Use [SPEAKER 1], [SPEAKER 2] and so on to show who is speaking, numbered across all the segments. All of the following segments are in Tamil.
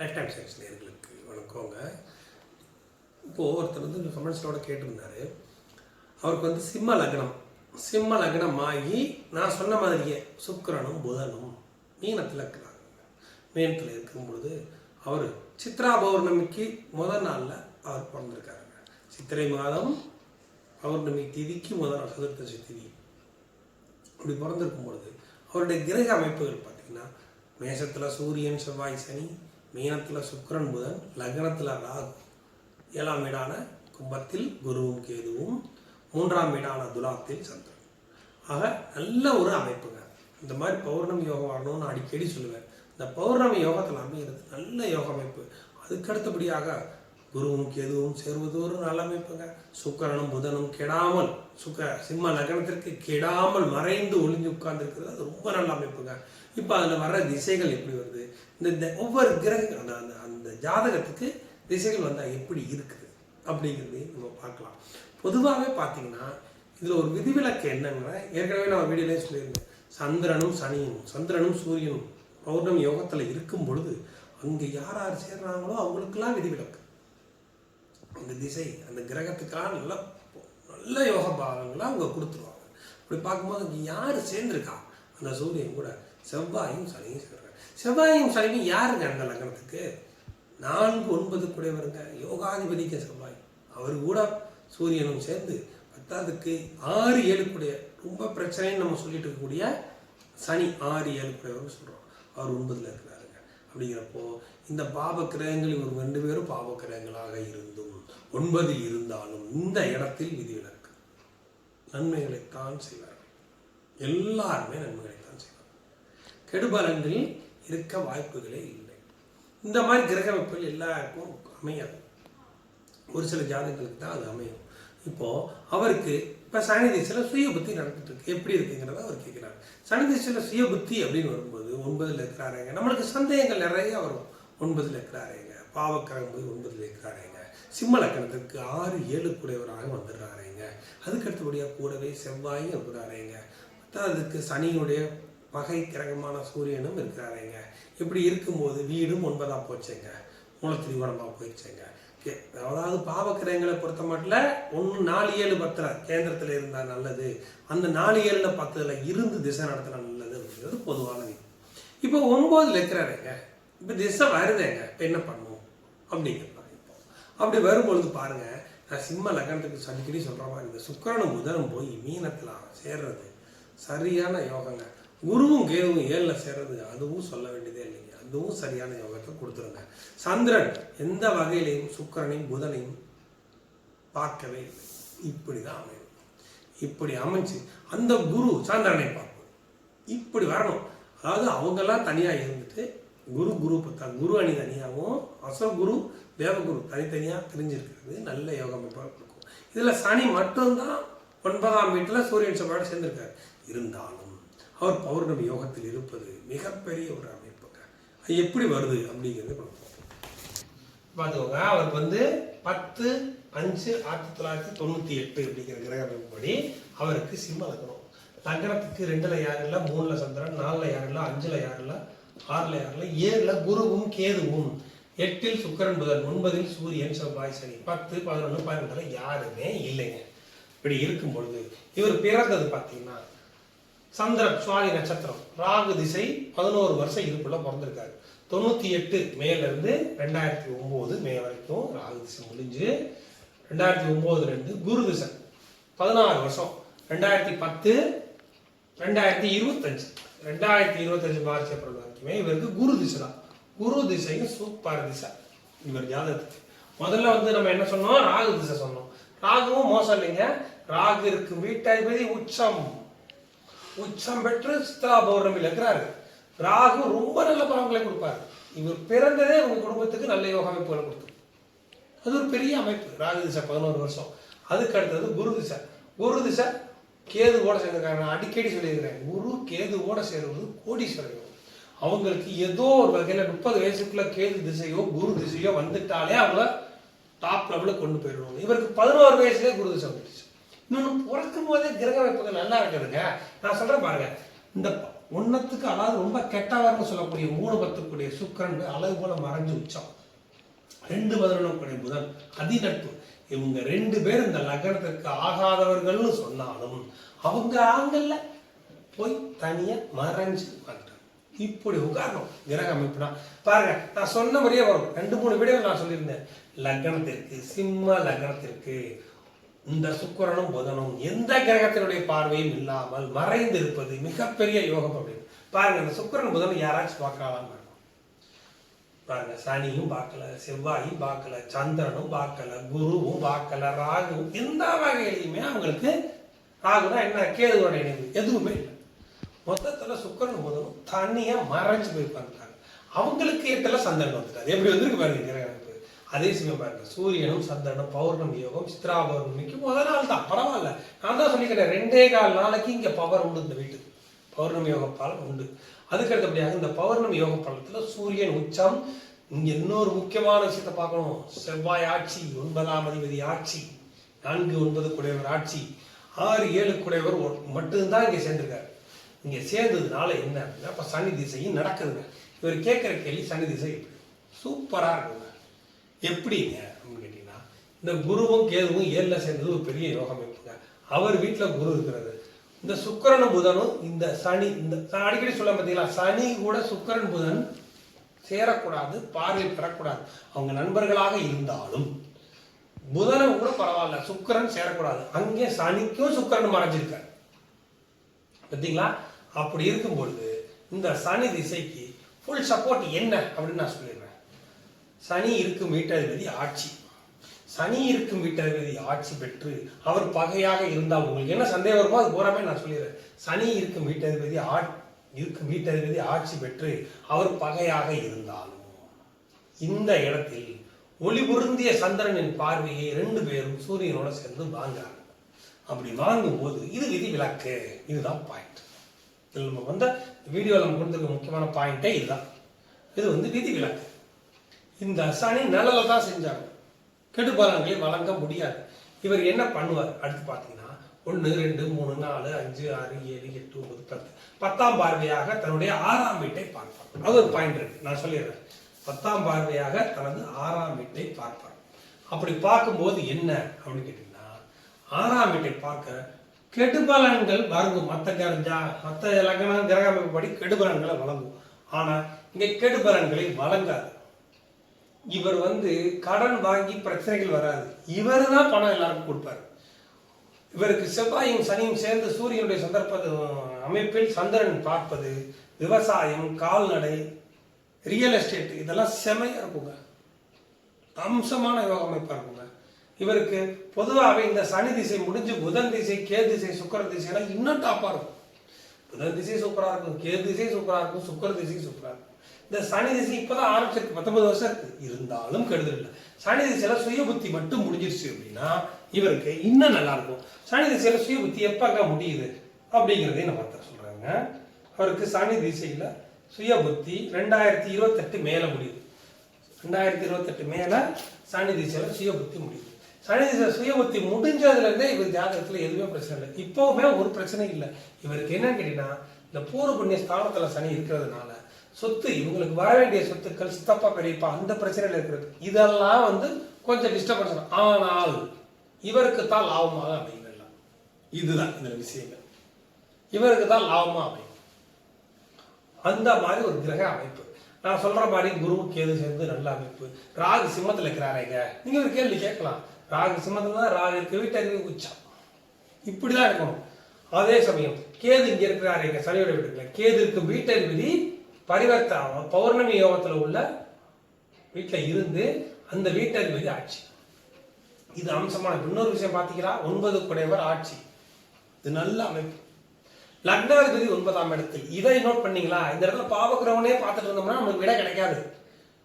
[SPEAKER 1] லைஃப் டைம் சயின்ஸ் நேயர்களுக்கு வணக்கங்க. இப்போது ஒருத்தர் வந்து கமெண்ட்ஸோட கேட்டிருந்தாரு, அவருக்கு சிம்ம லக்னம் ஆகி நான் சொன்ன மாதிரியே சுக்கிரனும் புதனும் மீனத்தில் இருக்கிறாங்க. மீனத்தில் இருக்கும் பொழுது அவர் சித்ரா பௌர்ணமிக்கு முதல் நாளில் அவர் பிறந்திருக்காருங்க. சித்திரை மாதம் பௌர்ணமி திதிக்கு முதல் நாள் சதுர்த்தசி திதி அப்படி பிறந்திருக்கும் பொழுது அவருடைய கிரக அமைப்புகள் பார்த்திங்கன்னா, மேஷத்தில் சூரியன் செவ்வாய் சனி, மீனத்தில் சுக்கிரன் புதன், லக்னத்தில் ராகு, 7ஆம் வீடான கும்பத்தில் குருவும் கேதுவும், 3ஆம் வீடான துலாத்தில் சந்திரன். ஆக நல்ல ஒரு அமைப்புங்க. இந்த மாதிரி பௌர்ணமி யோகம் வரணும்னு அடிக்கடி சொல்லுவேன். இந்த பௌர்ணமி யோகத்தில் அமைகிறது நல்ல யோக அமைப்பு. அதுக்கடுத்தபடியாக குருவும் கேதுவும் சேர்வது ஒரு நல்ல அமைப்புங்க. சுக்கிரனும் புதனும் கெடாமல் சிம்ம லக்னத்திற்கு கெடாமல் மறைந்து ஒளிஞ்சு உட்கார்ந்துருக்கிறது அது ரொம்ப நல்ல அமைப்புங்க. இப்போ அதில் வர்ற திசைகள் எப்படி வருது, இந்த ஒவ்வொரு கிரக அந்த ஜாதகத்துக்கு திசைகள் வந்தால் எப்படி இருக்குது அப்படிங்கிறதையும் நம்ம பார்க்கலாம். பொதுவாகவே பார்த்தீங்கன்னா இதில் ஒரு விதிவிலக்கு என்னன்னா, ஏற்கனவே நான் வீடியோலேயே சொல்லியிருந்தேன், சந்திரனும் சூரியனும் பௌர்ணமி யோகத்தில் இருக்கும் பொழுது அங்கே யார் யார் சேர்றாங்களோ அவங்களுக்கெல்லாம் விதிவிலக்கு. அந்த திசை அந்த கிரகத்துக்காக நல்ல யோக பாகங்களை அவங்க கொடுத்துருவாங்க. அப்படி பார்க்கும்போது அங்கே யார் சேர்ந்துருக்கா, அந்த சூரியன் கூட செவ்வாயும் சனியும் சேர்றாங்க. செவ்வாயும் சனியும் யாருங்க அந்த லக்னத்துக்கு? 4, 9 கூடியவருங்க, யோகாதிபதிக்க செவ்வாய். அவர் கூட சூரியனும் சேர்ந்து 10க்கு 6, 7 கூடிய ரொம்ப பிரச்சனைன்னு நம்ம சொல்லிட்டு இருக்கக்கூடிய சனி 6, 7 கூடியவர்னு சொல்கிறோம். அவர் 9ல் இருக்கிறாருங்க. அப்படிங்கிறப்போ இந்த பாப கிரகங்கள் இவர் 2 பேரும் பாப கிரகங்களாக இருந்தும் 9ல் இருந்தாலும் இந்த இடத்தில் விதிவிலக்கு. நன்மைகளைத்தான் செய்வார்கள், எல்லாருமே நன்மைகளைத்தான் செய்வார்கள். கெடுபலன்கள் இருக்க வாய்ப்புகளே இல்லை. இந்த மாதிரி கிரக அமைப்புகள் எல்லாருக்கும் அமையாது. ஒரு சில ஜாதகங்களுக்கு தான் அது அமையும். இப்போது அவருக்கு இப்போ சனி திசையில் சுய புத்தி நடந்துட்டு இருக்கு, எப்படி இருக்குங்கிறத அவர் கேட்குறாரு. சனி திசையில் சுய புத்தி அப்படின்னு வரும்போது 9ல் இருக்கிறாருங்க. நம்மளுக்கு சந்தேகங்கள் நிறைய வரும். 9ல் இருக்கிறாருங்க, பாவக்கிரகம் போய் 9ல் இருக்கிறாருங்க, சிம்ம லக்னத்துக்கு 6, 7 கூடியவராக வந்துடுறாருங்க. அதுக்கடுத்தபடியாக கூடவே செவ்வாயும் இருக்கிறாருங்க. அதுக்கு சனியுடைய பகை கிரகமான சூரியனும் இருக்கிறாருங்க. இப்படி இருக்கும்போது வீடும் 9ஆக போச்சுங்க, மூலத்திரிகோணமாக போயிடுச்சுங்க. அதாவது பாவக்கிரகங்களை பொறுத்த மட்டும் 1, 4, 7, 10 கேந்திரத்தில் இருந்தால் நல்லது, அந்த 4, 7, 10 இருந்து திசை நடத்தினா நல்லது அப்படிங்கிறது பொதுவான விதி. இப்போ 9ல் இருக்கிறாருங்க, இப்போ திசை வருதுங்க, இப்போ என்ன பண்ணுவோம் அப்படிங்கிறது. இப்போ அப்படி வரும்பொழுது பாருங்க, நான் சிம்ம லக்னத்துக்கு அடிக்கடி சொல்கிற மாதிரி இந்த சுக்கிரனும் புதனும் போய் மீனத்தில் சேர்றது சரியான யோகங்க. குருவும் கேதுவும் 7ல் சேர்றது அதுவும் சொல்ல வேண்டியதே இல்லைங்க, அதுவும் சரியான யோகத்தை கொடுத்துருங்க. சந்திரன் எந்த வகையிலையும் சுக்கிரனையும் புதனையும் பார்க்கவே இல்லை. இப்படி தான் அமையும். இப்படி அமைச்சு அந்த குரு சந்திரனை பார்ப்போம், இப்படி வரணும். அதாவது அவங்கெல்லாம் தனியாக இருந்துட்டு குரு குரு அணி தனியாகவும் அசகுரு தேவகுரு தனித்தனியாக பிரிஞ்சிருக்கிறது நல்ல யோக அமைப்பாக கொடுக்கும். இதில் சனி மட்டும்தான் 9ஆம் வீட்டில் சூரியன் செவ்வாயோடு சேர்ந்திருக்காரு. இருந்தாலும் அவர் பௌர்ணமி யோகத்தில் இருப்பது மிகப்பெரிய ஒரு அமைப்புங்க. அது எப்படி வருது அப்படிங்கிறது பார்த்துக்கோங்க. அவருக்கு வந்து 10/5/1998 அப்படிங்கிற கிரக அமைப்புப்படி அவருக்கு சிம்ம லக்னம். லக்னத்துக்கு 2ல் யாரும் இல்லை, 3ல் சந்திரன், 4ல் யாரும் இல்லை, 5ல் யாரும் இல்லை, 6ல் யாரும் இல்லை, 7ல் குருவும் கேதுவும், 8ல் சுக்கிரன் புதன், 9ல் சூரியன் செவ்வாய் சனி, 10, 11, 12 யாருமே இல்லைங்க. இப்படி இருக்கும் பொழுது இவர் பிறந்தது பார்த்தீங்கன்னா சந்திரன் சுவாதி நட்சத்திரம், ராகு திசை 11 வருஷம் இருப்புள்ள பிறந்திருக்காரு. 98 மேலேருந்து 2009 மே வரைக்கும் ராகு திசை முடிஞ்சு 2009 குரு திசை 16 வருஷம், 2010 2025 மார்ச் ஏப்ரல் வரைக்குமே இவருக்கு குரு திசை தான். குரு திசையும் சூப்பர் திசை இவர் ஜாதகத்துக்கு. முதல்ல வந்து நம்ம என்ன சொன்னோம், ராகு திசை சொன்னோம். ராகுவும் மோசம் இல்லைங்க. ராகு இருக்கு வீட்டாதிபதி உச்சம் பெற்று சித்ரா பௌர்ணமியில் இருக்கிறாரு. ராகு ரொம்ப நல்ல பலன்களை கொடுப்பாரு. இவர் பிறந்ததே உங்க குடும்பத்துக்கு நல்ல யோக அமைப்புகளை கொடுத்து, அது ஒரு பெரிய அமைப்பு. ராகு திசை 11 வருஷம். அதுக்கு அடுத்தது குரு திசை கேதுவோட சேர்ந்திருக்காங்க. நான் அடிக்கடி சொல்லியிருக்கிறேன், குரு கேதுவோட சேருவது கோடீஸ்வரர். அவங்களுக்கு ஏதோ ஒரு வகையில் 30 வயசுக்குள்ள கேது திசையோ குரு திசையோ வந்துட்டாலே அவங்கள டாப் லெவலில் கொண்டு போயிடுவாங்க. இவருக்கு 11 வயசுலேயே குரு திசை வந்துடுச்சு. இன்னொன்று பிறக்கும் போதே கிரக அமைப்புகள் நல்லா இருக்குதுங்க. நான் சொல்கிறேன் பாருங்க, இந்த ஒன்னத்துக்கு அதாவது ரொம்ப கெட்டவர்னு சொல்லக்கூடிய 3 10 சுக்கிரன் அளவு போல மறைஞ்சு உச்சம். 2 11 புதன் அதிநட்பு. இவங்க 2 பேர் இந்த லக்னத்திற்கு ஆகாதவர்கள்னு சொன்னாலும் அவங்க ஆங்கல்ல போய் தனியா மறைஞ்சு வந்துட்டாங்க. இப்படி உட்காரணும் கிரக அமைப்புனா பாருங்க. நான் சொன்ன மாதிரியே வரும். 2 3 வீடியோ நான் சொல்லியிருந்தேன். லக்னத்திற்கு சிம்ம லக்னத்திற்கு இந்த சுக்கிரனும் புதனும் எந்த கிரகத்தினுடைய பார்வையும் இல்லாமல் மறைந்து இருப்பது மிகப்பெரிய யோகம் அப்படின்னு பாருங்க. இந்த சுக்கிரன் புதன் யாராச்சும் பார்க்கலாம் பாருங்க. சனியும் பார்க்கல, செவ்வாயும் பார்க்கல, சந்திரனும் பார்க்கல, குருவும் பார்க்கல, ராகுவும் எந்த வகையிலையுமே அவங்களுக்கு ராகுனா என்ன கேதுவோட இணைவு எதுவுமே இல்லை. மொத்தத்துல சுக்கிரன் புதனும் தனியா மறைஞ்சு போய் பார்த்தாங்க. அவங்களுக்கு 8ல சந்திரன் வந்துட்டாரு. எப்படி வந்திருக்கு பாருங்க கிரக அமைப்பு. அதே சமயம் பாருங்க சூரியனும் சந்திரனும் பௌர்ணமி யோகம் சித்ரா பௌர்ணமிக்கு முதல் நாள் தான் பரவாயில்ல. நான் தான் சொல்லிக்கிறேன் 2.25 நாளைக்கு இங்க பவர் உண்டு. இந்த வீட்டுக்கு பௌர்ணமி யோக பலன் உண்டு. அதுக்கு அடுத்தபடியாக இந்த பௌர்ணமி யோக பலத்துல சூரியன் உச்சம். இங்க இன்னொரு முக்கியமான விஷயத்தை பார்க்கணும். செவ்வாய் ஆட்சி, 9ஆம் அதிபதி ஆட்சி, 4 9 குடையவர் ஆட்சி, 6 7 குடையவர் மட்டும்தான் இங்க சேர்ந்திருக்காரு. இங்க சேர்ந்ததுனால என்ன அப்படின்னா இப்ப சனி திசையும் நடக்குதுங்க. இவர் கேட்கிற கேள்வி சனி திசை எப்படி சூப்பரா இருக்குங்க. எப்படிங்க அப்படின்னு கேட்டீங்கன்னா இந்த குருவும் கேதுவும் 7ல சேர்ந்தது ஒரு பெரிய யோகம் இருக்குங்க. அவர் வீட்டுல குரு இருக்கிறது. இந்த சுக்கிரனும் புதனும் இந்த சனி இந்த அடிக்கடி சொல்ல பார்த்தீங்களா சனி கூட சுக்கிரன் புதன் சேரக்கூடாது, பார்வை பெறக்கூடாது. அவங்க நண்பர்களாக இருந்தாலும் புதனும் கூட பரவாயில்ல, சுக்கிரன் சேரக்கூடாது. அங்கே சனிக்கும் சுக்கிரன் மறைஞ்சிருக்காரு பார்த்தீங்களா. அப்படி இருக்கும் பொழுது இந்த சனி திசைக்கு ஃபுல் சப்போர்ட் என்ன அப்படின்னு நான் சொல்லிடுறேன். சனி இருக்கும் வீட்டதிபதி ஆட்சி. சனி இருக்கும் வீட்டதிபதி ஆட்சி பெற்று அவர் பகையாக இருந்தால் உங்களுக்கு என்ன சந்தேகம் வருமோ அது பூராமே நான் சொல்லிடுறேன். சனி இருக்கும் வீட்டதிபதி ஆட்சி பெற்று அவர் பகையாக இருந்தாலும் இந்த இடத்தில் ஒளி பொருந்திய சந்திரனின் பார்வையை 2 பேரும் சூரியனோட சேர்ந்து வாங்குறாங்க. அப்படி வாங்கும் போது இது விதி விலக்கு. இதுதான் பாயிண்ட். இதில் நம்ம வந்த வீடியோவில் நம்ம கொடுத்துருக்க முக்கியமான பாயிண்டே இதுதான். இது விதி விலக்கு. இந்த சனி நிழலை தான் செஞ்சாங்க, கெடுபலன்களை வழங்க முடியாது. இவர் என்ன பண்ணுவார் அடுத்து பார்த்தீங்கன்னா 1 2 3 4 5 6 7 8 9 10 10ஆம் பார்வையாக தன்னுடைய 6ஆம் வீட்டை பார்ப்பார். அது ஒரு பாயிண்ட் இருக்கு, நான் சொல்லிடுறேன். 10ஆம் பார்வையாக தனது 6ஆம் வீட்டை பார்ப்பார். அப்படி பார்க்கும்போது என்ன அப்படின்னு கேட்டீங்கன்னா 6ஆம் வீட்டை பார்க்க கெடுபலன்கள் வழங்கும். மற்ற லக்னம் கிரக அமைப்புப்படி கெடுபலன்களை வழங்கும். ஆனா இங்க கெடுபலன்களை வழங்காது. இவர் கடன் வாங்கி பிரச்சனைகள் வராது. இவர் தான் பணம் எல்லாருக்கும் கொடுப்பாரு. இவருக்கு செவ்வாயும் சனியும் சேர்ந்து சூரியனுடைய சந்தர்ப்ப அமைப்பில் சந்திரன் பார்ப்பது, விவசாயம், கால்நடை, ரியல் எஸ்டேட் இதெல்லாம் செமையா இருக்குங்க. அம்சமான யோக அமைப்பா இருக்குங்க. இவருக்கு பொதுவாகவே இந்த சனி திசை முடிஞ்சு புதன் திசை, கேது திசை, சுக்கர திசையெல்லாம் இன்னும் டாப்பா இருக்கும். புதன் திசை சூப்பரா இருக்கும், கேது திசை சூப்பரா இருக்கும், சுக்கர திசை சூப்பரா இருக்கும். இந்த சனி திசை இப்பதான் ஆரம்பிச்சிருக்கு, 19 வருஷம் இருக்கு. இருந்தாலும் கெடுதல் இல்லை. சனி திசையில சுய புத்தி மட்டும் முடிஞ்சிருச்சு அப்படின்னா இவருக்கு இன்னும் நல்லா இருக்கும். சனி திசையில சுய புத்தி எப்பங்க முடியுது அப்படிங்கிறதையும் நான் பார்த்து சொல்றாங்க. அவருக்கு சனி திசையில சுய புத்தி 2028 மேல முடியுது. 2028 மேல சனி திசையில சுய புத்தி முடியுது. சனி திசை சுய புத்தி முடிஞ்சதுல இருந்தே இவர் ஜாதகத்துல எதுவுமே பிரச்சனை இல்லை. இப்பவுமே ஒரு பிரச்சனை இல்லை. இவருக்கு என்னன்னு கேட்டீங்கன்னா இந்த பூர்வ புண்ணிய ஸ்தானத்துல சனி இருக்கிறதுனால சொத்து, இவங்களுக்கு வர வேண்டிய சொத்துக்கள், சித்தப்பா பெரியப்பா அந்த பிரச்சனைகள் இருக்கிறது, இதெல்லாம் கொஞ்சம் டிஸ்டர்பன்ஸ். ஆனால் இவருக்கு தான் லாபமாக அமையல. இதுதான் இந்த விஷயங்கள். இவருக்கு தான் லாபமா அமையும். அந்த மாதிரி ஒரு கிரக அமைப்பு. நான் சொல்ற மாதிரி குரு கேது சேர்ந்து நல்ல அமைப்பு. ராகு சிம்மத்துல இருக்கிறாரேங்க, நீங்க ஒரு கேள்வி கேட்கலாம். ராகு சிம்மத்துல தான் ராகு இருக்க வீட்டறிவு உச்சம், இப்படிதான் இருக்கணும். அதே சமயம் கேது இங்க இருக்கிறாரேங்க, சனியோட வீட்டுல கேது இருக்கும் வீட்டறிவிதி பரிவர்த்தனை பௌர்ணமி யோகத்துல உள்ள வீட்டுல இருந்து அந்த வீட்டறிவிதி ஆட்சி. இது அம்சமான இன்னொரு விஷயம் பாத்தீங்கன்னா 9 குடையவர் ஆட்சி. இது நல்ல அமைப்பு. லக்னாதிபதி 9ஆம் இடத்தில். இதை நோட் பண்ணீங்களா? இந்த இடத்துல பாவகிரகனே பார்த்துட்டு இருந்தோம்னா நமக்கு விட கிடைக்காது.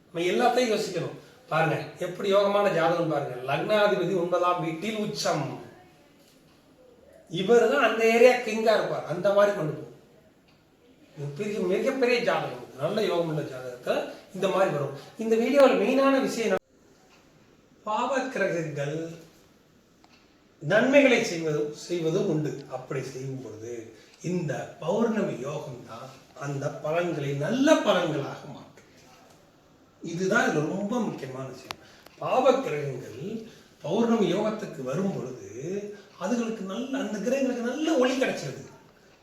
[SPEAKER 1] நம்ம எல்லாத்தையும் யோசிக்கணும். பாருங்க எப்படி யோகமான ஜாதகம் பாருங்க. லக்னாதிபதி 9ஆம் வீட்டில் உச்சம். இவர் தான் அந்த ஏரியா கிங்கா இருப்பார். அந்த மாதிரி கொண்டு போகும். மிகப்பெரிய ஜாதகம், நல்ல யோகம் உள்ள ஜாதகத்தை இந்த மாதிரி வரும். இந்த வீடியோவில் மெயினான விஷயம் பாவ கிரகங்கள் நன்மைகளை செய்வதும் உண்டு. அப்படி செய்யும் பொழுது இந்த பௌர்ணமி யோகம் தான் அந்த பலன்களை நல்ல பலன்களாக மாற்றும். இதுதான் இதுல ரொம்ப முக்கியமான விஷயம். பாவ கிரகங்கள் பௌர்ணமி யோகத்துக்கு வரும் பொழுது அதுகளுக்கு நல்ல அந்த கிரகங்களுக்கு நல்ல ஒளி கிடைச்சிருது.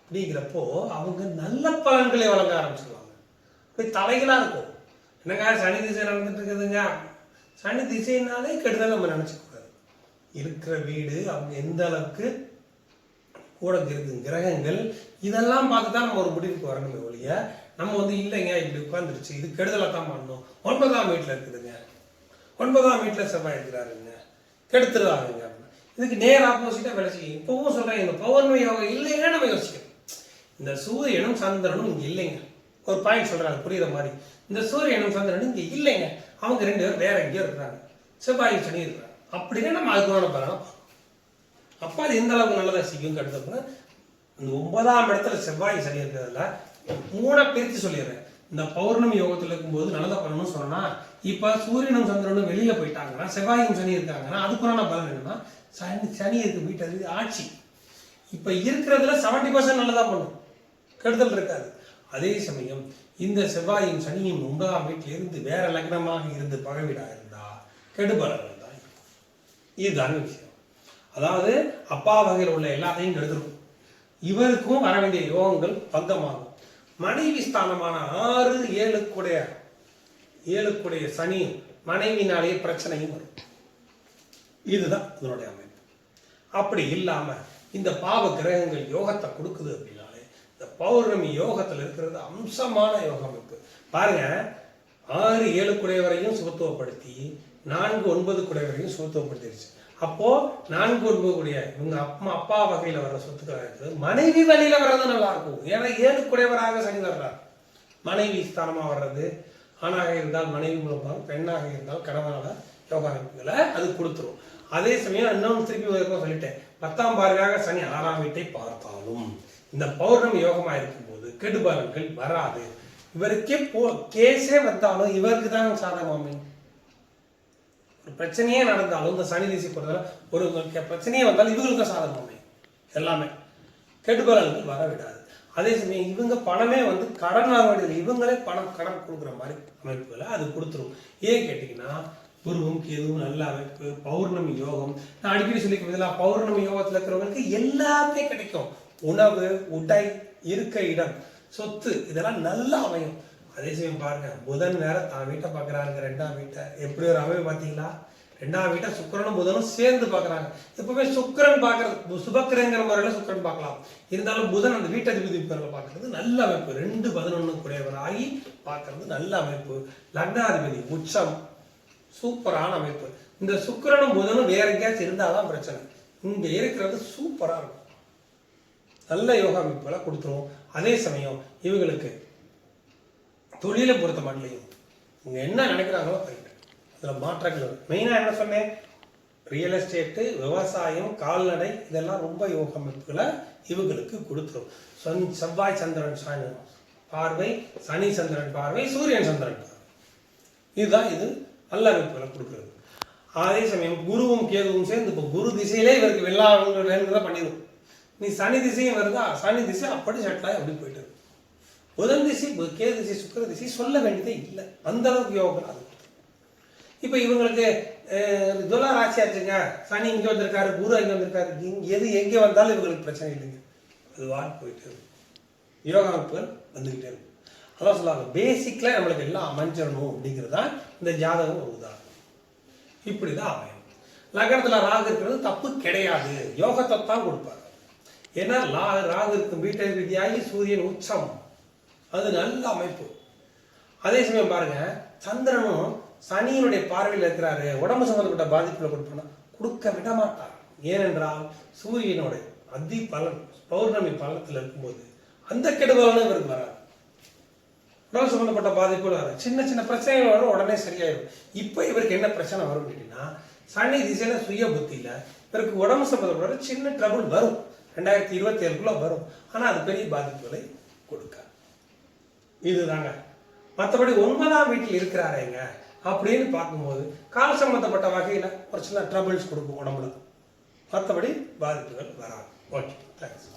[SPEAKER 1] அப்படிங்கிறப்போ அவங்க நல்ல பலன்களை வழங்க ஆரம்பிச்சிருவாங்க. அப்படி தலைகளா இருக்கும். என்னங்க சனி திசை நடந்துட்டு இருக்குதுங்க, சனி திசைனாலே கெடுதல் நம்ம நினைச்சுக்கூடாது. இருக்கிற வீடு அவங்க எந்த அளவுக்கு கூட இருக்கு கிரகங்கள் இதெல்லாம் பார்த்து தான் நம்ம ஒரு முடிவுக்கு வரணுமே ஒழிய நம்ம இல்லைங்க இப்படி உட்காந்துருச்சு இது கெடுதலை தான் பண்ணணும். 9ஆம் வீட்டில் இருக்குதுங்க, 9ஆம் வீட்டில் செவ்வாய் இருக்கிறாருங்க, கெடுத்துருவாருங்க. இதுக்கு நேர் ஆப்போசிட்டா வேலை செய்யும். இப்பவும் சொல்றேன், இந்த பௌர்ணமி யோகம் இல்லைன்னா நம்ம யோசிக்கணும். இந்த சூரியனும் சந்திரனும் இங்க இல்லைங்க. ஒரு பாயிண்ட் சொல்றாங்க புரியுற மாதிரி. இந்த சூரியனும் சந்திரனும் இங்க இல்லைங்க, அவங்க 2 பேரும் வேற எங்கேயோ இருக்கிறாங்க, செவ்வாயும் சனி இருக்கிறாங்க. அப்படின்னா நம்ம அதுக்குமான பலனும் அப்போ அது எந்த அளவுக்கு நல்லதாக செய்யும் கெடுதல். இந்த 9ஆம் இடத்துல செவ்வாய் சனி இருக்கிறதுல 3 பிரித்து சொல்லிடுறேன். இந்த பௌர்ணமி யோகத்தில் இருக்கும்போது நல்லதா பண்ணணும்னு சொன்னா, இப்ப சூரியனும் சந்திரனும் வெளியில போயிட்டாங்கன்னா செவ்வாயும் சனி இருக்காங்கன்னா அதுக்குறான பலன் என்னன்னா சனி இருக்கு வீட்டு ஆட்சி. இப்ப இருக்கிறதுல 70% நல்லதா பண்ணும், கெடுதல் இருக்காது. அதே சமயம் இந்த செவ்வாயும் சனியும் 9ஆம் வீட்டில் இருந்து வேற லக்னமாக இருந்து பகைவிடா இருந்தா கெடுபலன்கள் தான். இதுதான விஷயம். அதாவது அப்பா வகையில் உள்ள எல்லாத்தையும் கெடுத்துரும். இவருக்கும் வர வேண்டிய யோகங்கள் பங்கமாகும். மனைவி ஸ்தானமான 6, 7 சனி மனைவினாலேயே பிரச்சனையும் வரும். இதுதான் இதனுடைய அமைப்பு. அப்படி இல்லாம இந்த பாவ கிரகங்கள் யோகத்தை கொடுக்குது அப்படின்னாலே இந்த பௌர்ணமி யோகத்தில் இருக்கிறது அம்சமான யோக அமைப்பு. பாருங்க, 6, 7 வரையும் சுகத்துவப்படுத்தி 4, 9 வரையும் சுகத்துவப்படுத்திடுச்சு. அப்போ 4, 9 இவங்க அப்பா வகையில வர்ற சொத்துக்கள் இருக்குது. மனைவி வழியில வர்றது நல்லா இருக்கும். ஏன்னா 7 சனி வர்றார். மனைவி ஸ்தானமா வர்றது ஆணாக இருந்தால் மனைவி மூலமாக, பெண்ணாக இருந்தால் கணவனால யோகா அமைப்புகளை அது கொடுத்துரும். அதே சமயம் இன்னும் திருப்பி சொல்லிட்டேன், 10ஆம் பார்வையாக சனி 6ஆம் வீட்டை பார்த்தாலும் இந்த பௌர்ணமி யோகமா இருக்கும்போது கெடுபலன்கள் வராது. இவருக்கே கேஸே வந்தாலும் இவருக்கு தான் சாதகமாமே. ஒரு பிரச்சனையே நடந்தாலும் இந்த சனி திசை பொறுத்தவரை ஒரு பிரச்சனையே வந்தாலும் இவங்களுக்கு சாதகமாமே. எல்லாமே கெடுபலன்கள் வர விடாது. அதே சமயம் இவங்க பணமே கடன் வாங்க வேண்டியது, இவங்களே கடன் கொடுக்குற மாதிரி அமைப்புகளை அது கொடுத்துரும். ஏன் கேட்டீங்கன்னா குருவும் கேதுவும் நல்ல அமைப்பு, பௌர்ணமி யோகம். நான் அடிக்கடி சொல்லிக்கிறதுல பௌர்ணமி யோகத்தில் இருக்கிறவங்களுக்கு எல்லாமே கிடைக்கும். உணவு, உடை, இருக்க இடம், சொத்து இதெல்லாம் நல்லா அமையும். அதே சமயம் பாருங்க, புதன் வேற தான் வீட்டை பார்க்குறாங்க, 2ஆம் வீட்டை. எப்படி ஒரு அமைப்பு பார்த்தீங்களா? 2ஆம் வீட்டை சுக்கிரனும் புதனும் சேர்ந்து பார்க்குறாங்க. எப்பவுமே சுக்கிரன் பார்க்கறது சுபக்கிரங்கிற முறையில் சுக்கிரன் பார்க்கலாம். இருந்தாலும் புதன் அந்த வீட்டதிபதி பார்க்கறது நல்ல அமைப்பு. 2, 11 ஆகி பார்க்கறது நல்ல அமைப்பு. லக்னாதிபதி உச்சம், சூப்பரான அமைப்பு. இந்த சுக்கிரனும் புதனும் வேற எங்கேயாச்சும் இருந்தாதான் பிரச்சனை. இங்க இருக்கிறது சூப்பரா இருக்கும், நல்ல யோகா அமைப்புகளை கொடுத்துரும். அதே சமயம் இவங்களுக்கு தொழிலை பொறுத்த மாட்டலையும் இவங்க என்ன நினைக்கிறாங்களோ கரெக்ட், அதுல மாற்றங்கள். மெயினா என்ன சொன்னேன், ரியல் எஸ்டேட்டு, விவசாயம், கால்நடை இதெல்லாம் ரொம்ப யோக அமைப்புகளை இவங்களுக்கு கொடுத்துரும். செவ்வாய் சந்திரன் பார்வை, சனி சந்திரன் பார்வை, சூரியன் சந்திரன் பார்வை, இதுதான் இது நல்ல அமைப்புகளை கொடுக்குறது. அதே சமயம் குருவும் கேதுவும் சேர்ந்து இப்போ குரு திசையிலே இவருக்கு வேணுங்கிறத பண்ணிடும். நீ சனி திசையும் வருதா, சனி திசை அப்படி செட்டில் அப்படி போயிட்டு இருக்கு. புதன் திசை, கேது திசை, சுக்கிர திசை சொல்ல வேண்டியதே இல்லை, அந்த அளவுக்கு யோகம் அது. இப்போ இவங்களுக்கு துலா ராசி ஆச்சுங்க, சனி இங்கே வந்திருக்காரு, குரு அங்கே வந்திருக்காரு, எது எங்கே வந்தாலும் இவங்களுக்கு பிரச்சனை இல்லைங்க, அது வாட் போயிட்டு இருக்கும். யோகா அமைப்புகள் வந்துக்கிட்டே இருக்கும். அதான் சொல்லுவாங்க, பேசிக்ல நம்மளுக்கு எல்லாம் அமைஞ்சிடணும் அப்படிங்கிறது தான் இந்த ஜாதகம் ஒரு உதாரணம். இப்படிதான் அமையும். லக்னத்துல ராகு இருக்கிறது தப்பு கிடையாது, யோகத்தை தான் கொடுப்பாரு. ஏன்னா ராகு இருக்கும் வீட்டை விதியாகி சூரியன் உச்சம், அது நல்ல அமைப்பு. அதே சமயம் பாருங்க, சந்திரனும் சனியினுடைய பார்வையில் இருக்கிறாரு, உடம்பு சம்பந்தப்பட்ட பாதிப்புகளை கொடுக்க விட மாட்டார். ஏனென்றால் சூரியனோட அதி பலன் பௌர்ணமி பலத்தில் இருக்கும்போது அந்த கெடுபலனும் இவருக்கு வராது. உடல் சம்பந்தப்பட்ட பாதிப்புகள் வரும், சின்ன சின்ன பிரச்சனைகள் வரும், உடனே சரியாயிடும். இப்போ இவருக்கு என்ன பிரச்சனை வரும் அப்படின்னா, சனி திசையில சுய புத்தியில இவருக்கு உடம்பு சம்பந்தப்பட்ட சின்ன ட்ரபுள் வரும், 2027 வரும். ஆனா அது பெரிய பாதிப்புகளை கொடுக்காது. இதுதாங்க. மற்றபடி 9ஆம் வீட்டில் இருக்கிறாரேங்க அப்படின்னு பார்க்கும்போது கால் சம்பந்தப்பட்ட வகையில ஒரு சின்ன ட்ரபிள்ஸ் கொடுக்கும் உடம்புல, மற்றபடி பாதிப்புகள் வராது. Okay, thanks.